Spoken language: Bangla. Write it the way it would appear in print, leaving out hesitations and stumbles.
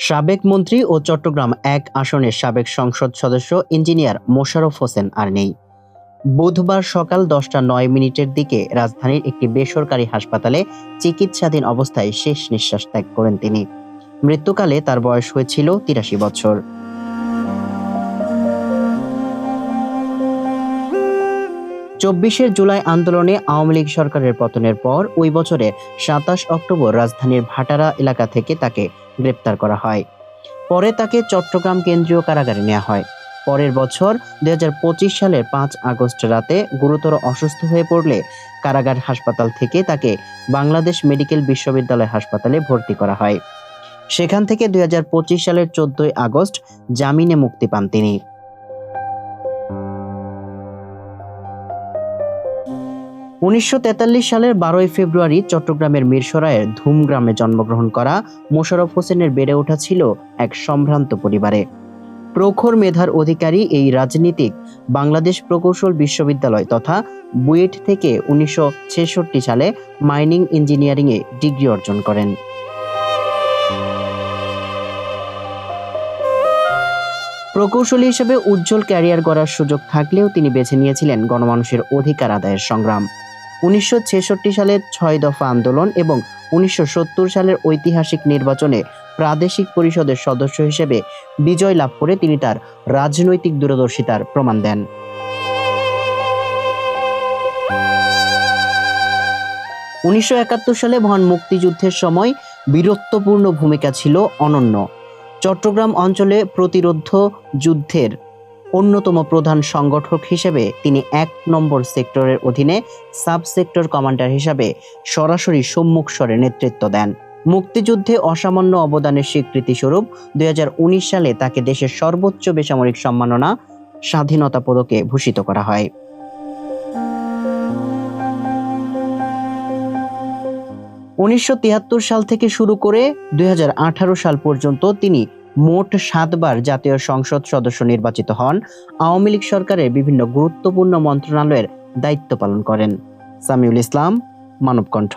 সাবেক মন্ত্রী ও চট্টগ্রাম ১ আসনের সাবেক সংসদ সদস্য ইঞ্জিনিয়ার মোশাররফ হোসেন আর নেই। বুধবার সকাল ১০টা ৯ মিনিটের দিকে রাজধানীর একটি বেসরকারি হাসপাতালে চিকিৎসাধীন অবস্থায় শেষ নিঃশ্বাস ত্যাগ করেন তিনি। মৃত্যুকালে তার বয়স হয়েছিল ৮৩ বছর। ২৪শে জুলাই আন্দোলনে আওয়ামী লীগ সরকারের পতনের পর ওই বছরের ২৭ অক্টোবর রাজধানীর ভাটারা এলাকা থেকে তাকে গ্রেপ্তার করা হয়। পরে তাকে চট্টগ্রাম কেন্দ্রীয় কারাগারে নেওয়া হয়। পরের বছর ২০২৫ সালের ৫ আগস্ট রাতে গুরুতর অসুস্থ হয়ে পড়লে কারাগার হাসপাতাল থেকে তাকে বাংলাদেশ মেডিকেল বিশ্ববিদ্যালয় হাসপাতালে ভর্তি করা হয়। সেখান থেকে ২০২৫ সালের ১৪ আগস্ট জামিনে মুক্তি পান তিনি। ১৯৪৩ সালের ১২ ফেব্রুয়ারি চট্টগ্রামের মিরসরাইয়ের ধুম গ্রামে জন্মগ্রহণ করা মোশাররফ হোসেনের বেড়ে ওঠা ছিল এক সম্ভ্রান্ত পরিবারে। প্রখর মেধার অধিকারী এই রাজনীতিক বাংলাদেশ প্রকৌশল বিশ্ববিদ্যালয় তথা বুয়েট থেকে ১৯৬৬ সালে মাইনিং ইঞ্জিনিয়ারিংয়ে ডিগ্রি অর্জন করেন। প্রকৌশলী হিসেবে উজ্জ্বল ক্যারিয়ার গড়ার সুযোগ থাকলেও তিনি বেছে নিয়েছিলেন গণমানুষের অধিকার আদায়ের সংগ্রাম। ১৯৬৬ সালের ৬ দফা আন্দোলন এবং ১৯৭০ সালের ঐতিহাসিক নির্বাচনে প্রাদেশিক পরিষদের সদস্য হিসেবে বিজয় লাভ করে তিনি তার রাজনৈতিক দূরদর্শিতার প্রমাণ দেন। ১৯৭১ সালে মহান মুক্তিযুদ্ধের সময় বীরত্বপূর্ণ ভূমিকা ছিল অনন্য। চট্টগ্রাম অঞ্চলে প্রতিরোধ যুদ্ধের অন্যতম প্রধান সংগঠক হিসেবে তিনি ১ নম্বর সেক্টরের অধীনে সাব সেক্টর কমান্ডার হিসেবে সরাসরি সম্মুখ স্বরে নেতৃত্ব দেন। মুক্তিযুদ্ধে অসামান্য অবদানের স্বীকৃতি স্বরূপ ২০১৯ সালে তাকে দেশের সর্বোচ্চ বেসামরিক সম্মাননা স্বাধীনতা পদকে ভূষিত করা হয়। ১৯৭৩ সাল থেকে শুরু করে ২০১৮ সাল পর্যন্ত তিনি মোট ৭ বার জাতীয় সংসদ সদস্য নির্বাচিত হন। আওয়ামী লীগ সরকারের বিভিন্ন গুরুত্বপূর্ণ মন্ত্রণালয়ের দায়িত্ব পালন করেন। সামিউল ইসলাম, মানবকণ্ঠ।